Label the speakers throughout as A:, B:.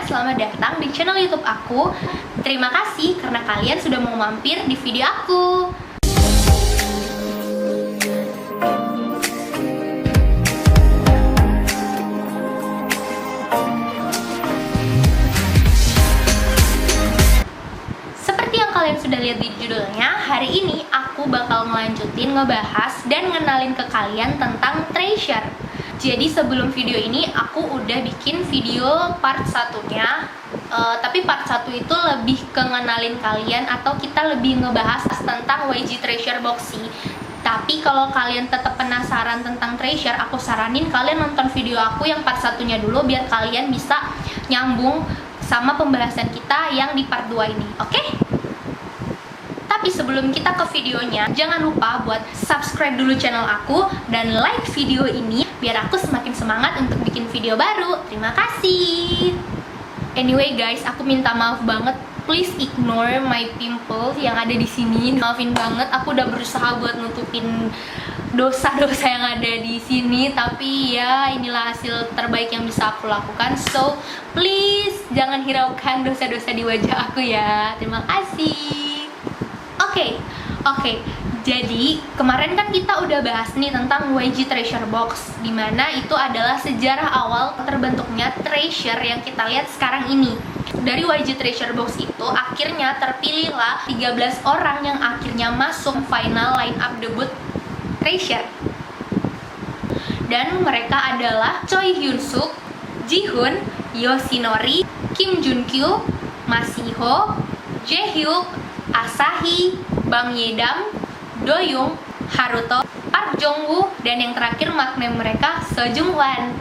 A: selamat datang di channel YouTube aku. Terima kasih karena kalian sudah mau mampir di video aku. Seperti yang kalian sudah lihat di judulnya, hari ini aku bakal ngelanjutin ngebahas dan ngenalin ke kalian tentang treasure. Jadi sebelum video ini aku udah bikin video part 1-nya, tapi part 1 itu lebih ke ngenalin kalian atau kita lebih ngebahas tentang YG Treasure Box sih. Tapi kalau kalian tetap penasaran tentang treasure, aku saranin kalian nonton video aku yang part 1-nya dulu biar kalian bisa nyambung sama pembahasan kita yang di part 2 ini, oke? Tapi sebelum kita ke videonya, jangan lupa buat subscribe dulu channel aku dan like video ini biar aku semakin semangat untuk bikin video baru. Terima kasih. Anyway guys, aku minta maaf banget. Please ignore my pimples yang ada di sini. Maafin banget, aku udah berusaha buat nutupin dosa-dosa yang ada di sini, tapi ya inilah hasil terbaik yang bisa aku lakukan. So, please jangan hiraukan dosa-dosa di wajah aku ya. Terima kasih. Oke. Jadi kemarin kan kita udah bahas nih tentang YG Treasure Box, dimana itu adalah sejarah awal terbentuknya treasure yang kita lihat sekarang ini. Dari YG Treasure Box itu akhirnya terpilihlah 13 orang yang akhirnya masuk final line up debut treasure. Dan mereka adalah Choi Hyun Suk, Jihoon, Yoshinori, Kim Junkyu, Masiho, Jaehyuk, Asahi, Bang Yedam, Doyoung, Haruto, Park Jongwoo, dan yang terakhir makname mereka Sejungwan.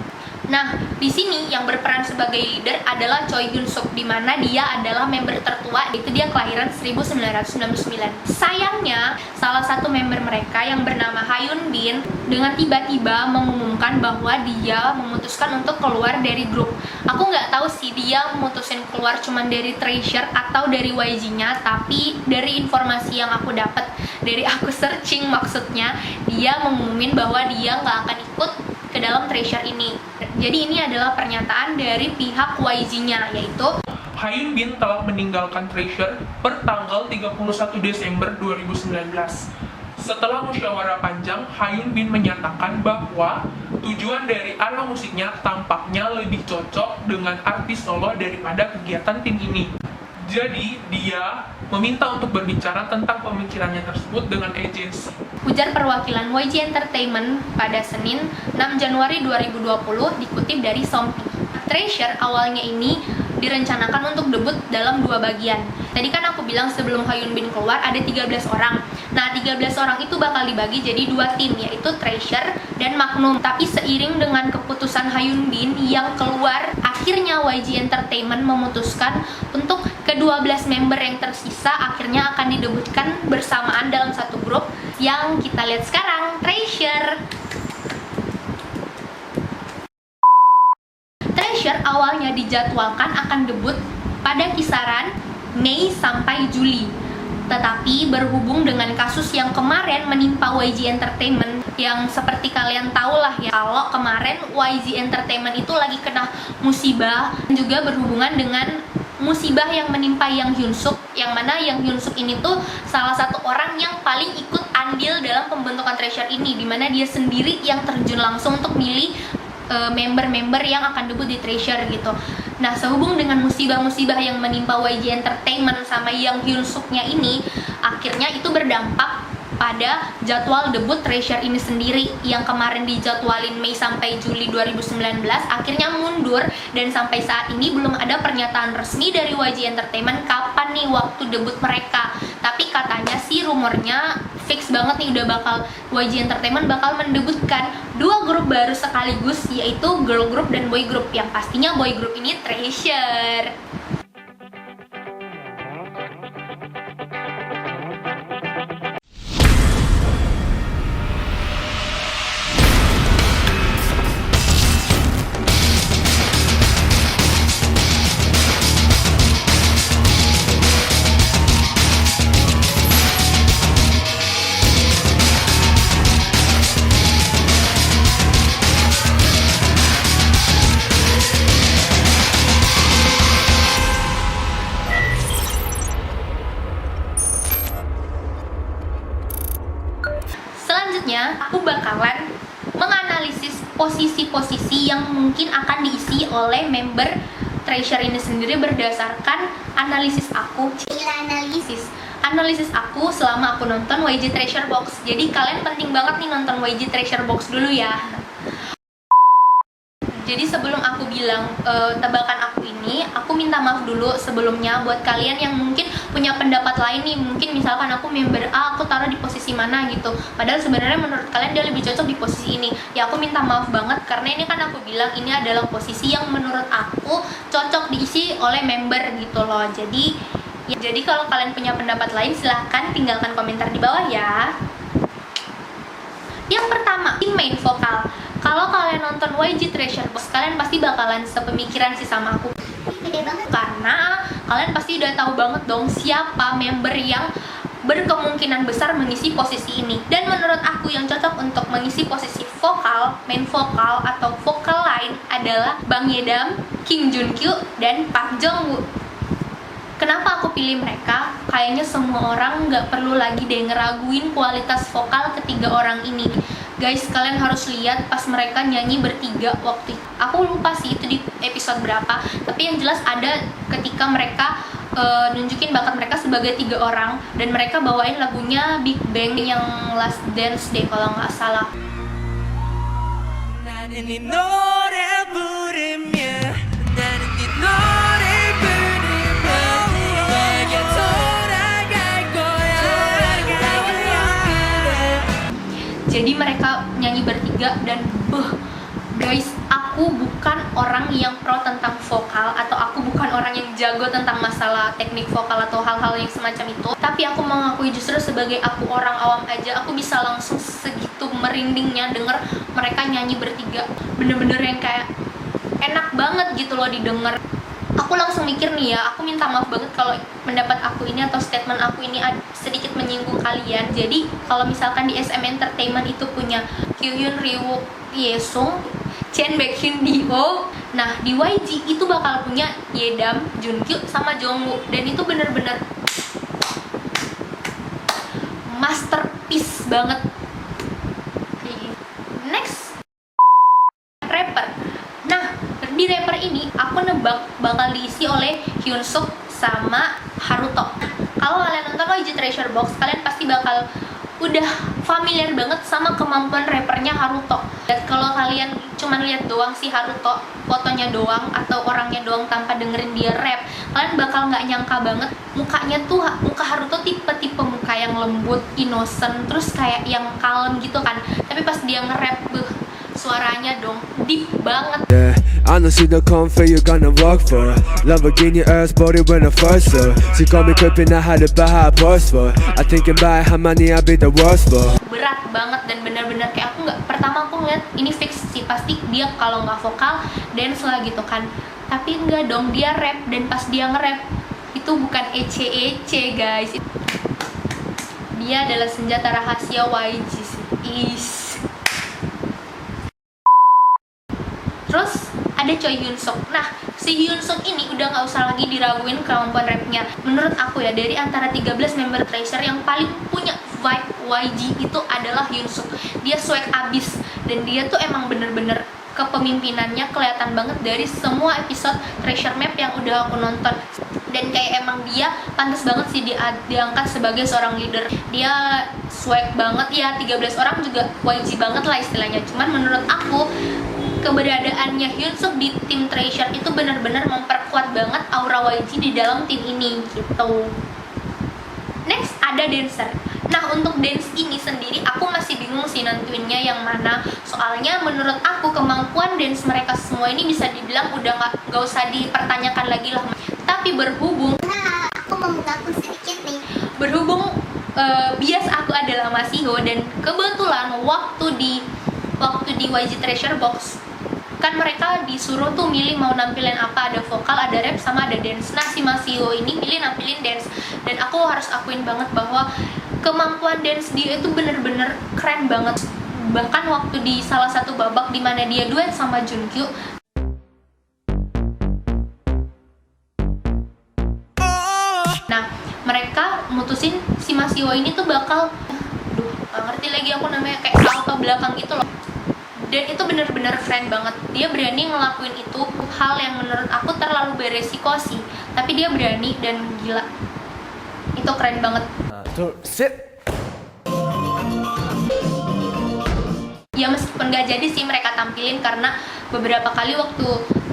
A: Nah, di sini yang berperan sebagai leader adalah Choi Hyun Suk, di mana dia adalah member tertua, yaitu dia kelahiran 1999. Sayangnya, salah satu member mereka yang bernama Hyun Bin dengan tiba-tiba mengumumkan bahwa dia memutuskan untuk keluar dari grup. Aku nggak tahu sih dia memutusin keluar cuman dari treasure atau dari YG-nya, tapi dari informasi yang aku dapat, dari aku searching maksudnya, dia mengumumin bahwa dia nggak akan ikut ke dalam treasure ini. Jadi ini adalah pernyataan dari pihak YG-nya, yaitu
B: Hyun Bin telah meninggalkan treasure per tanggal 31 Desember 2019. Setelah musyawarah panjang, Hyun Bin menyatakan bahwa tujuan dari ala musiknya tampaknya lebih cocok dengan artis solo daripada kegiatan tim ini. Jadi, dia meminta untuk berbicara tentang pemikirannya tersebut dengan agensi.
A: ujar perwakilan YG Entertainment pada Senin 6 Januari 2020 dikutip dari Sompi. Treasure awalnya ini direncanakan untuk debut dalam 2 bagian. Tadi kan aku bilang sebelum Hyun Bin keluar ada 13 orang. Nah, 13 orang itu bakal dibagi jadi 2 tim, yaitu Treasure dan Magnum. Tapi seiring dengan keputusan Hyun Bin yang keluar, akhirnya YG Entertainment memutuskan untuk ke-12 member yang tersisa akhirnya akan didebutkan bersamaan dalam satu grup yang kita lihat sekarang, Treasure. Treasure awalnya dijadwalkan akan debut pada kisaran Mei sampai Juli. Tetapi berhubung dengan kasus yang kemarin menimpa YG Entertainment, yang seperti kalian tahu lah ya, kalau kemarin YG Entertainment itu lagi kena musibah, juga berhubungan dengan musibah yang menimpa Yang Hyun Suk, yang mana Yang Hyun Suk ini tuh salah satu orang yang paling ikut andil dalam pembentukan treasure ini, dimana dia sendiri yang terjun langsung untuk milih member-member yang akan debut di treasure gitu. Nah, sehubung dengan musibah-musibah yang menimpa YG Entertainment sama Yang Hyun Suknya ini, akhirnya itu berdampak pada jadwal debut treasure ini sendiri yang kemarin dijadwalin Mei sampai Juli 2019 akhirnya mundur, dan sampai saat ini belum ada pernyataan resmi dari YG Entertainment kapan nih waktu debut mereka. Tapi katanya sih rumornya fix banget nih, udah bakal YG Entertainment bakal mendebutkan 2 grup baru sekaligus, yaitu girl group dan boy group, yang pastinya boy group ini Treasure. mungkin akan diisi oleh member Treasure ini sendiri berdasarkan analisis aku. Analisis aku selama aku nonton YG Treasure Box. Jadi kalian penting banget nih nonton YG Treasure Box dulu ya. Jadi sebelum aku bilang tebakan aku ini, aku minta maaf dulu sebelumnya buat kalian yang mungkin punya pendapat lain nih. Mungkin misalkan aku member A, aku taruh di posisi mana gitu. Padahal sebenarnya menurut kalian dia lebih cocok di posisi ini. Ya aku minta maaf banget karena ini kan aku bilang ini adalah posisi yang menurut aku cocok diisi oleh member gitu loh. Jadi kalau kalian punya pendapat lain silahkan tinggalkan komentar di bawah ya. Yang pertama, tim main vokal. Kalau kalian nonton YG Treasure Box, kalian pasti bakalan sepemikiran sih sama aku. Gede banget. Karena kalian pasti udah tahu banget dong siapa member yang berkemungkinan besar mengisi posisi ini. Dan menurut aku yang cocok untuk mengisi posisi vokal, main vokal atau vokal line adalah Bang Yedam, Kim Junkyu, dan Park Jongwoo. Kenapa aku pilih mereka? Kayaknya semua orang nggak perlu lagi deh ngeraguin kualitas vokal ketiga orang ini. Guys, kalian harus lihat pas mereka nyanyi bertiga waktu itu. Aku lupa sih itu di episode berapa, tapi yang jelas ada ketika mereka nunjukin bakat mereka sebagai 3 orang dan mereka bawain lagunya Big Bang yang Last Dance deh kalau nggak salah. Jadi mereka nyanyi bertiga dan guys, aku bukan orang yang pro tentang vokal atau aku bukan orang yang jago tentang masalah teknik vokal atau hal-hal yang semacam itu. Tapi aku mengakui justru sebagai aku orang awam aja, aku bisa langsung segitu merindingnya denger mereka nyanyi bertiga. Bener-bener yang kayak enak banget gitu loh didengar. Aku langsung mikir nih ya, aku minta maaf banget kalau pendapat aku ini atau statement aku ini sedikit menyinggung kalian. Jadi kalau misalkan di SM Entertainment itu punya Kyuhyun, Ryu, Yesung, Chen Baekhyun, Dio, nah di YG itu bakal punya Yedam, Junkyu, sama Jongwoo. Dan itu bener-bener masterpiece banget. Next, rapper. Nah, di rapper ini aku nebak bakal diisi oleh Hyunsuk sama Haruto. Kalau kalian nonton YG Treasure Box, kalian pasti bakal udah familiar banget sama kemampuan rappernya Haruto. Dan kalau kalian cuma lihat doang si Haruto, fotonya doang atau orangnya doang tanpa dengerin dia rap, kalian bakal nggak nyangka banget mukanya tuh, muka Haruto tipe-tipe muka yang lembut, innocent, terus kayak yang kalem gitu kan. Tapi pas dia nge-rap, suaranya dong deep banget.
C: Yeah, I don't see the comfort you're gonna work for. Lamborghini Earth body when I first saw. She got me creeping, I had to buy her purse for. I thinking about how many I be the worst for.
A: Berat banget dan benar-benar kayak aku nggak, pertama aku ngeliat ini fix sih pasti dia kalau nggak vokal dance lah gitu kan. Tapi enggak dong, dia rap dan pas dia nge-rap itu bukan ece guys. Dia adalah senjata rahasia YG sih. Terus ada Choi Hyunsuk. Nah, si Hyunsuk ini udah nggak usah lagi diraguin kemampuan rapnya. Menurut aku ya, dari antara 13 member Treasure yang paling punya vibe YG itu adalah Hyunsuk. Dia swag abis dan dia tuh emang bener-bener kepemimpinannya kelihatan banget dari semua episode Treasure Map yang udah aku nonton. Dan kayak emang dia pantas banget sih diangkat sebagai seorang leader. Dia swag banget ya, 13 orang juga YG banget lah istilahnya. Cuman menurut aku keberadaannya Hyunsuk di tim Treasure itu benar-benar memperkuat banget aura YG di dalam tim ini gitu. Next ada dancer. Nah, untuk dance ini sendiri aku masih bingung sih nentuinnya yang mana. Soalnya menurut aku kemampuan dance mereka semua ini bisa dibilang udah gak usah dipertanyakan lagi lah. Tapi berhubung
D: aku membuka akun sedikit nih.
A: Berhubung bias aku adalah Masiho dan kebetulan waktu di YG Treasure Box kan mereka disuruh tuh milih mau nampilin apa, ada vokal, ada rap, sama ada dance. Nah, si Masiho ini milih nampilin dance dan aku harus akuin banget bahwa kemampuan dance dia itu bener-bener keren banget. Bahkan waktu di salah satu babak di mana dia duet sama Junkyu, nah mereka mutusin si Masiho ini tuh bakal gak ngerti lagi aku namanya, kayak salto belakang gitu loh. dan itu bener-bener keren banget. Dia berani ngelakuin itu, hal yang menurut aku terlalu beresiko sih, tapi dia berani dan gila, itu keren banget.
C: Sit.
A: Ya meskipun gak jadi sih mereka tampilin, karena beberapa kali waktu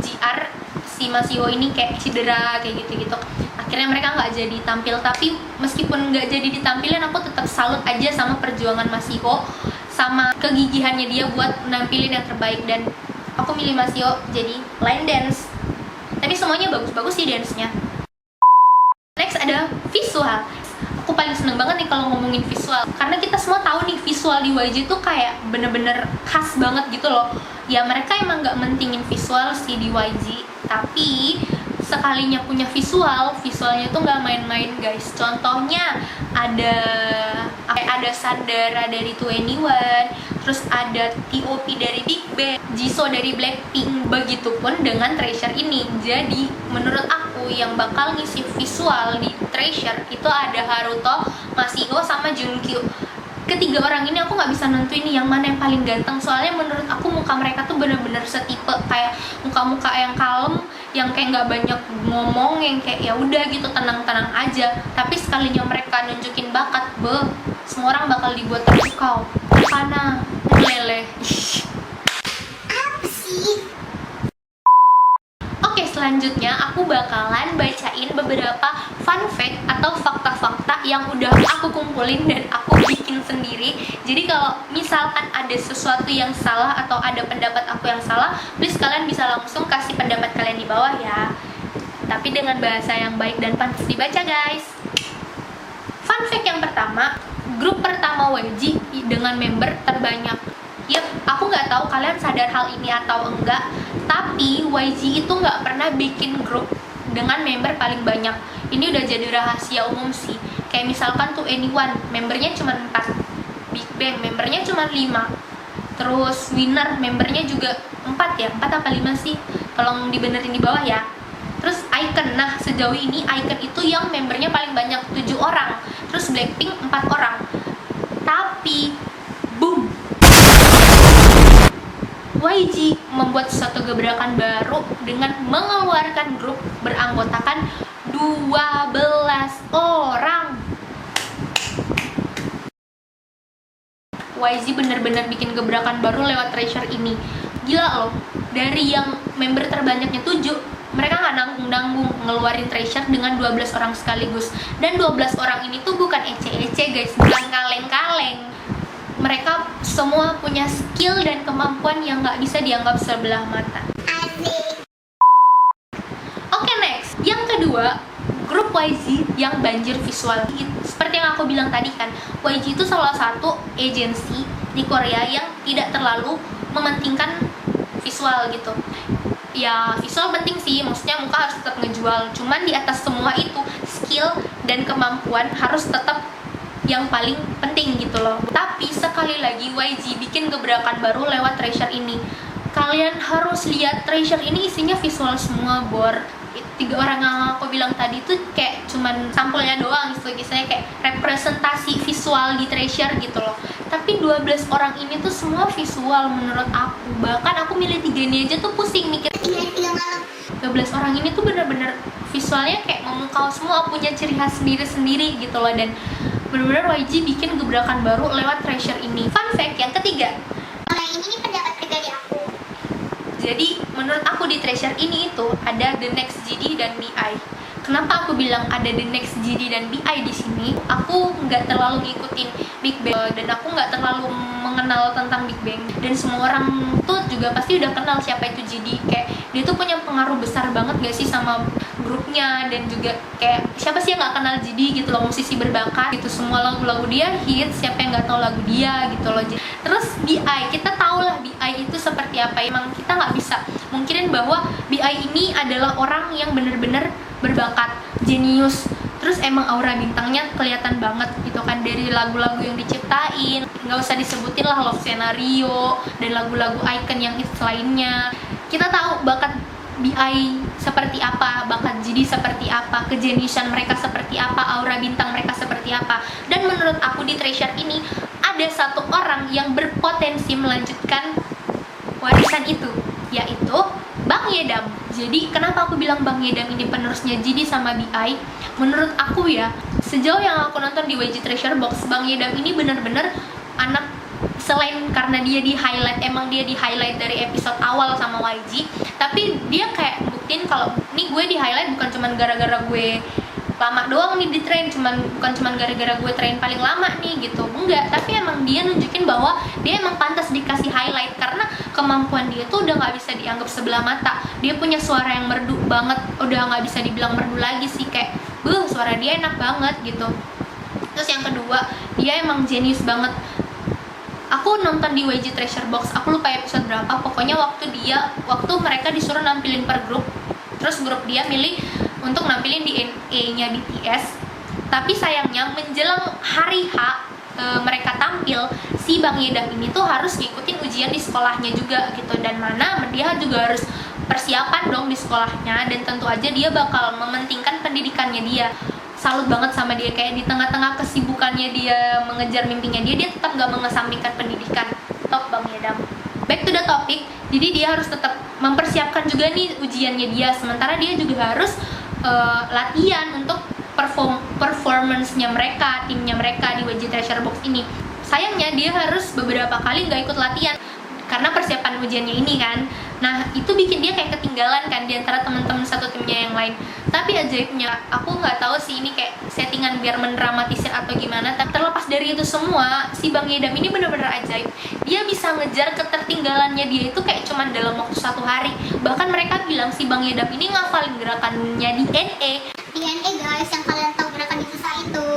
A: GR si Masiho ini kayak cedera kayak gitu-gitu, akhirnya mereka nggak jadi tampil. Tapi meskipun nggak jadi ditampilin, aku tetap salut aja sama perjuangan Masiho, sama kegigihannya dia buat nampilin yang terbaik, dan aku milih Masiho jadi line dance. Tapi semuanya bagus-bagus sih dance-nya. Next ada visual. Aku paling seneng banget nih kalau ngomongin visual, karena kita semua tahu nih visual di YG tuh kayak bener-bener khas banget gitu loh. Ya mereka emang nggak mentingin visual sih di YG, tapi sekalinya punya visualnya tuh nggak main-main guys. Contohnya ada Sandara dari 2NE1, terus ada TOP dari Big Bang, Jisoo dari Blackpink, begitupun dengan Treasure ini. Jadi menurut aku yang bakal ngisi visual di Treasure itu ada Haruto, Masiho, sama Junkyu. Ketiga orang ini aku nggak bisa nentuin yang mana yang paling ganteng, soalnya menurut aku muka mereka tuh bener-bener setipe, kayak muka-muka yang kalem, yang kayak nggak banyak ngomong, yang kayak ya udah gitu tenang-tenang aja. Tapi sekalinya mereka nunjukin bakat, semua orang bakal dibuat terpukau karena meleleh.
D: Apa sih?
A: Oke, selanjutnya aku bakalan bacain beberapa fun fact atau fakta-fakta yang udah aku kumpulin dan aku bikin sendiri. Jadi kalau misalkan ada sesuatu yang salah atau ada pendapat aku yang salah, please kalian bisa langsung kasih pendapat kalian di bawah ya. Tapi dengan bahasa yang baik dan pantas dibaca guys. Fun fact yang pertama, grup pertama YG dengan member terbanyak. Yap, aku nggak tahu kalian sadar hal ini atau enggak, tapi YG itu nggak pernah bikin grup dengan member paling banyak. Ini udah jadi rahasia umum sih. Kayak misalkan 2NE1, membernya cuma 4, Big Bang membernya cuma 5, terus Winner membernya juga 4 ya, 4 apa 5 sih? Tolong dibenerin di bawah ya. Terus Icon, nah sejauh ini Icon itu yang membernya paling banyak 7 orang, terus Blackpink 4 orang. Tapi boom, YG membuat suatu gebrakan baru dengan mengeluarkan grup beranggotakan 12 orang. YG bener-bener bikin gebrakan baru lewat Treasure ini. Gila loh, dari yang member terbanyaknya 7, mereka nggak nanggung-nanggung ngeluarin Treasure dengan 12 orang sekaligus. Dan 12 orang ini tuh bukan ece-ece guys, bukan kaleng-kaleng. Mereka semua punya skill dan kemampuan yang nggak bisa dianggap sebelah mata. Oke, next. Yang kedua, grup YG yang banjir visual. Seperti yang aku bilang tadi kan, YG itu salah satu agensi di Korea yang tidak terlalu mementingkan visual gitu. Ya, visual penting sih, maksudnya muka harus tetap ngejual. Cuman di atas semua itu, skill dan kemampuan harus tetap yang paling penting gitu loh. Tapi sekali lagi YG bikin gebrakan baru lewat Treasure ini. Kalian harus lihat Treasure ini isinya visual semua, bor. 3 orang yang aku bilang tadi tuh kayak cuman sampulnya doang gitu, misalnya kayak representasi visual di Treasure gitu loh. Tapi 12 orang ini tuh semua visual menurut aku. Bahkan aku milih 3 ini aja tuh pusing mikir. 12 orang ini tuh bener-bener visualnya kayak memukau semua, punya ciri khas sendiri-sendiri gitu loh. Dan bener-bener YG bikin gebrakan baru lewat Treasure ini. Fun fact yang ketiga,
D: Kalau yang ini pendapat pribadi aku.
A: jadi menurut aku di Treasure ini itu ada The Next GD dan BI. Kenapa aku bilang ada The Next GD dan BI di sini? Aku nggak terlalu ngikutin Big Bang dan aku nggak terlalu mengenal tentang Big Bang. Dan semua orang tuh juga pasti udah kenal siapa itu GD. Kayak dia tuh punya pengaruh besar banget gak sih sama grupnya, dan juga kayak siapa sih yang nggak kenal GD gitu loh, musisi berbakat gitu. Semua lagu-lagu dia hits, siapa yang nggak tahu lagu dia gitu loh. Terus BI, kita tahu lah BI itu seperti apa. Emang kita nggak bisa mungkinin bahwa BI ini adalah orang yang bener-bener berbakat, jenius. Terus emang aura bintangnya kelihatan banget gitu kan, dari lagu-lagu yang diciptain, nggak usah disebutin lah, Love Scenario dan lagu-lagu icon yang hits lainnya. Kita tahu bakat BI seperti apa, bakat GD seperti apa, kejeniusan mereka seperti apa, aura bintang mereka seperti apa. Dan menurut aku di Treasure ini ada satu orang yang berpotensi melanjutkan warisan itu, yaitu Bang Yedam. Jadi kenapa aku bilang Bang Yedam ini penerusnya Jidi sama BI? Menurut aku ya, sejauh yang aku nonton di YG Treasure Box, Bang Yedam ini bener-bener anak, selain karena dia di highlight, emang dia di highlight dari episode awal sama YG, tapi dia kayak buktiin kalau nih gue di highlight bukan cuman gara-gara gue lama doang nih di train, bukan cuman gara-gara gue train paling lama nih gitu, enggak, tapi emang dia nunjukin bahwa dia emang pantas dikasih highlight karena kemampuan dia tuh udah nggak bisa dianggap sebelah mata. Dia punya suara yang merdu banget, udah nggak bisa dibilang merdu lagi sih, kayak suara dia enak banget gitu. Terus yang kedua, dia emang jenius banget. Aku nonton di YG Treasure Box, aku lupa episode berapa, pokoknya waktu mereka disuruh nampilin per grup, terus grup dia milih untuk nampilin DNA-nya BTS. Tapi sayangnya menjelang hari H mereka tampil, si Bang Yedam ini tuh harus ngikutin ujian di sekolahnya juga gitu, dan mana dia juga harus persiapan dong di sekolahnya, dan tentu aja dia bakal mementingkan pendidikannya dia. Salut banget sama dia, kayak di tengah-tengah kesibukannya dia mengejar mimpinya dia tetap gak mengesampingkan pendidikan. Top Bang Yedam. Back to the topic, jadi dia harus tetap mempersiapkan juga nih ujiannya dia, sementara dia juga harus latihan untuk performance-nya mereka, timnya mereka di YG Treasure Box ini. Sayangnya dia harus beberapa kali gak ikut latihan karena persiapan ujiannya ini kan. Nah itu bikin dia kayak ketinggalan kan di antara teman-teman satu timnya yang lain. Tapi ajaibnya, aku nggak tahu sih ini kayak settingan biar mendramatisir atau gimana, tapi terlepas dari itu semua, si Bang Yedam ini bener-bener ajaib. Dia bisa ngejar ketertinggalannya dia itu kayak cuman dalam waktu 1 hari. Bahkan mereka bilang si Bang Yedam ini ngafalin gerakannya DNA.
D: DNA guys, yang kalian tahu gerakan itu susah itu.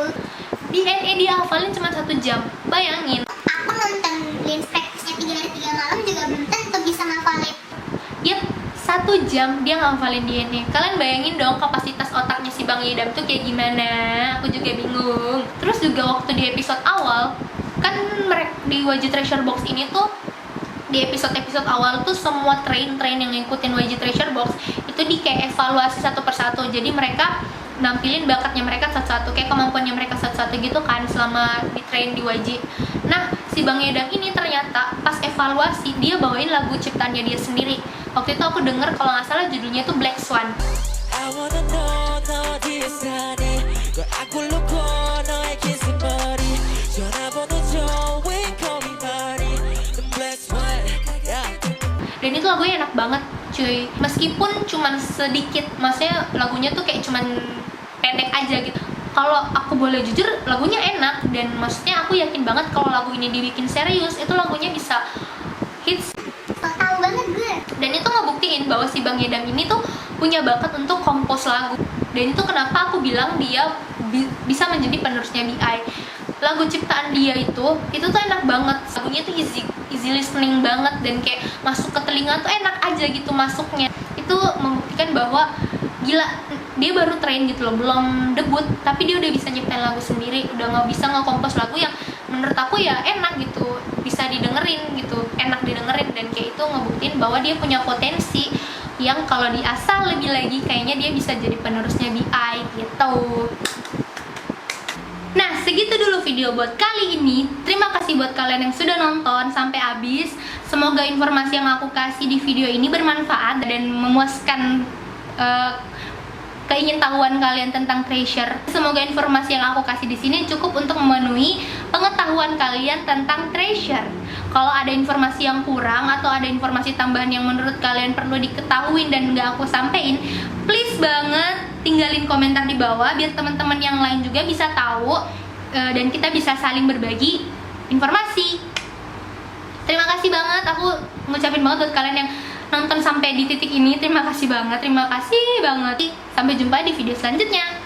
A: DNA dia hafalin cuma 1 jam. Bayangin.
D: Aku nonton Lens practice-nya 3 hari 3 malam juga belum tentu bisa ngafalin.
A: Yep, 1 jam dia ngafalin DNA. Kalian bayangin dong kapasitas otaknya si Bang Yedam tuh kayak gimana. Aku juga bingung. Terus juga waktu di episode awal, kan mereka di YG Treasure Box ini tuh, di episode-episode awal tuh semua train yang ngikutin YG Treasure Box itu di kayak evaluasi satu persatu. Jadi mereka nampilin bakatnya mereka satu-satu, kayak kemampuannya mereka satu-satu gitu kan selama di train di YG. Nah, si Bang Yedam ini ternyata pas evaluasi dia bawain lagu ciptaannya dia sendiri. Waktu itu aku denger kalau nggak salah judulnya tuh Black Swan. Dan itu lagunya enak banget cuy, meskipun cuman sedikit, maksudnya lagunya tuh kayak cuman pendek aja gitu. Kalau aku boleh jujur, lagunya enak, dan maksudnya aku yakin banget kalau lagu ini dibikin serius, itu lagunya bisa hits.
D: Tahu banget gue.
A: Dan itu ngebuktiin bahwa si Bang Yedam ini tuh punya bakat untuk kompos lagu. Dan itu kenapa aku bilang dia bisa menjadi penerusnya BI. Lagu ciptaan dia itu tuh enak banget. Lagunya tuh easy listening banget, dan kayak masuk ke telinga tuh enak aja gitu masuknya. Itu membuktikan bahwa gila, dia baru train gitu loh, belum debut, tapi dia udah bisa nyiptain lagu sendiri, udah nggak bisa ngekompos lagu yang menurut aku ya enak gitu, bisa didengerin gitu, enak didengerin, dan kayak itu ngebuktiin bahwa dia punya potensi yang kalau diasah lebih lagi kayaknya dia bisa jadi penerusnya BI gitu. Nah, segitu dulu video buat kali ini. Terima kasih buat kalian yang sudah nonton sampai habis. Semoga informasi yang aku kasih di video ini bermanfaat dan memuaskan keingintahuan kalian tentang Treasure. Semoga informasi yang aku kasih di sini cukup untuk memenuhi pengetahuan kalian tentang Treasure. Kalau ada informasi yang kurang atau ada informasi tambahan yang menurut kalian perlu diketahui dan nggak aku sampein, please banget tinggalin komentar di bawah biar teman-teman yang lain juga bisa tahu dan kita bisa saling berbagi informasi. Terima kasih banget, aku ngucapin banget buat kalian yang nonton sampai di titik ini. Terima kasih banget. Sampai jumpa di video selanjutnya.